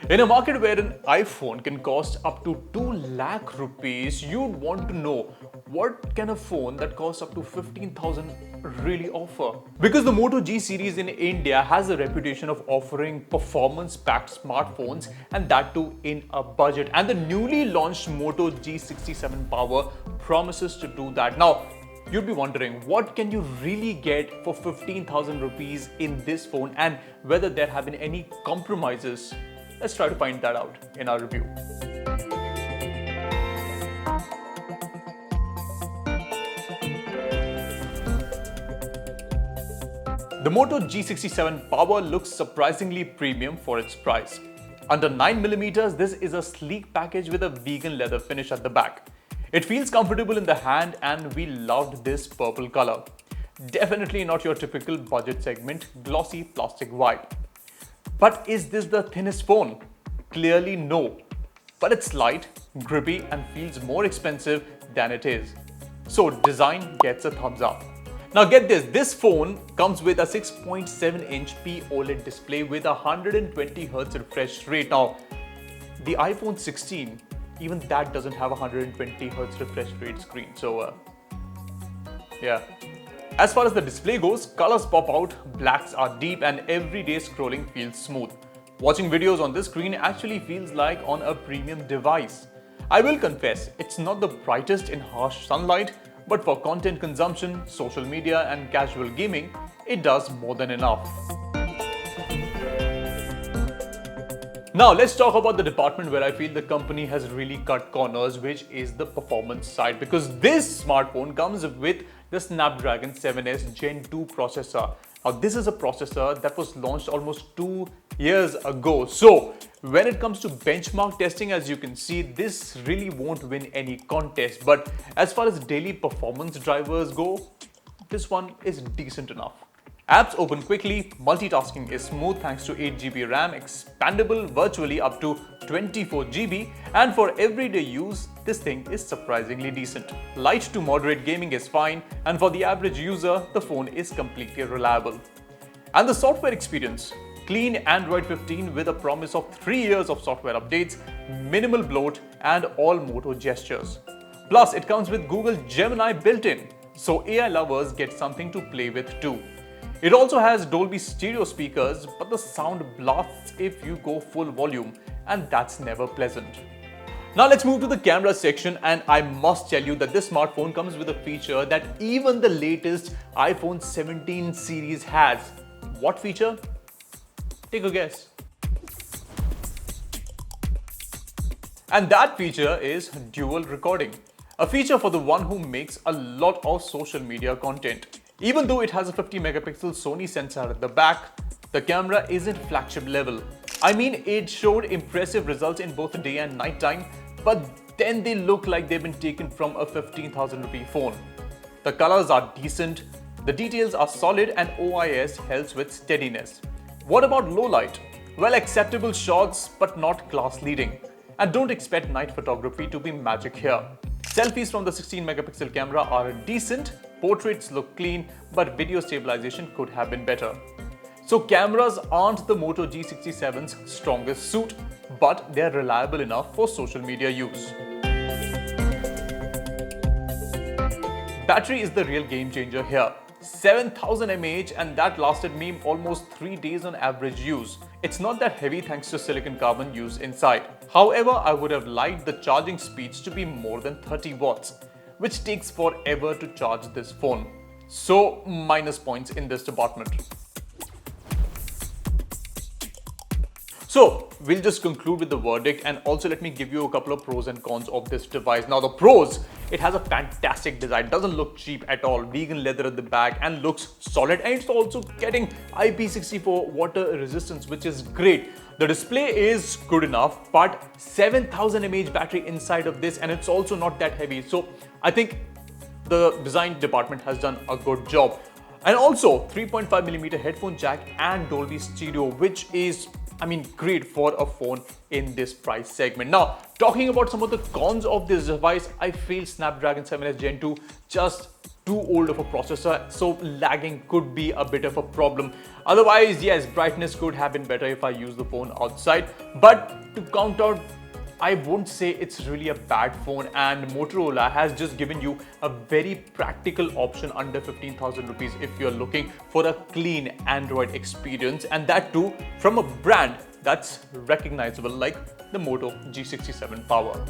In a market where an iPhone can cost up to 2 lakh rupees, you'd want to know what can a phone that costs up to 15,000 really offer? Because the Moto G series in India has a reputation of offering performance-packed smartphones, and that too in a budget. And the newly launched Moto G67 Power promises to do that. Now, you'd be wondering, what can you really get for 15,000 rupees in this phone, and whether there have been any compromises? Let's try to find that out in our review. The Moto G67 Power looks surprisingly premium for its price. Under 9mm, this is a sleek package with a vegan leather finish at the back. It feels comfortable in the hand, and we loved this purple color. Definitely not your typical budget segment glossy plastic vibe. But is this the thinnest phone? Clearly no. But it's light, grippy, and feels more expensive than it is. So design gets a thumbs up. Now get this phone comes with a 6.7-inch OLED display with a 120Hz refresh rate. Now, the iPhone 16, even that doesn't have a 120Hz refresh rate screen. So yeah. As far as the display goes, colors pop out, blacks are deep, and everyday scrolling feels smooth. Watching videos on this screen actually feels like on a premium device. I will confess, it's not the brightest in harsh sunlight, but for content consumption, social media, and casual gaming, it does more than enough. Now let's talk about the department where I feel the company has really cut corners, which is the performance side, because this smartphone comes with the Snapdragon 7S Gen 2 processor. Now this is a processor that was launched almost 2 years ago. So when it comes to benchmark testing, as you can see, this really won't win any contest. But as far as daily performance drivers go, this one is decent enough. Apps open quickly, multitasking is smooth thanks to 8GB RAM, expandable virtually up to 24GB, and for everyday use, this thing is surprisingly decent. Light to moderate gaming is fine, and for the average user, the phone is completely reliable. And the software experience: clean Android 15 with a promise of 3 years of software updates, minimal bloat, and all Moto gestures. Plus, it comes with Google Gemini built in, so AI lovers get something to play with too. It also has Dolby stereo speakers, but the sound blasts if you go full volume, and that's never pleasant. Now let's move to the camera section, and I must tell you that this smartphone comes with a feature that even the latest iPhone 17 series has. What feature? Take a guess. And that feature is dual recording, a feature for the one who makes a lot of social media content. Even though it has a 50-megapixel Sony sensor at the back, the camera isn't flagship level. I mean, it showed impressive results in both day and night time, but then they look like they've been taken from a 15,000 rupee phone. The colors are decent, the details are solid, and OIS helps with steadiness. What about low light? Well, acceptable shots, but not class leading. And don't expect night photography to be magic here. Selfies from the 16-megapixel camera are decent, portraits look clean, but video stabilization could have been better. So cameras aren't the Moto G67's strongest suit, but they're reliable enough for social media use. Battery is the real game changer here. 7000 mAh, and that lasted me almost 3 days on average use. It's not that heavy thanks to silicon carbon used inside. However, I would have liked the charging speeds to be more than 30 watts, which takes forever to charge this phone. So minus points in this department. So we'll just conclude with the verdict, and also let me give you a couple of pros and cons of this device. Now the pros: it has a fantastic design, doesn't look cheap at all, vegan leather at the back, and looks solid, and it's also getting IP64 water resistance, which is great. The display is good enough, but 7000 mAh battery inside of this, and it's also not that heavy. So I think the design department has done a good job. And also 3.5mm headphone jack and Dolby stereo, which is I mean, great for a phone in this price segment. Now, talking about some of the cons of this device, I feel Snapdragon 7S Gen 2 just too old of a processor, so lagging could be a bit of a problem. Otherwise, yes, brightness could have been better if I use the phone outside, but to count out, I won't say it's really a bad phone, and Motorola has just given you a very practical option under 15,000 rupees if you're looking for a clean Android experience, and that too from a brand that's recognizable like the Moto G67 Power.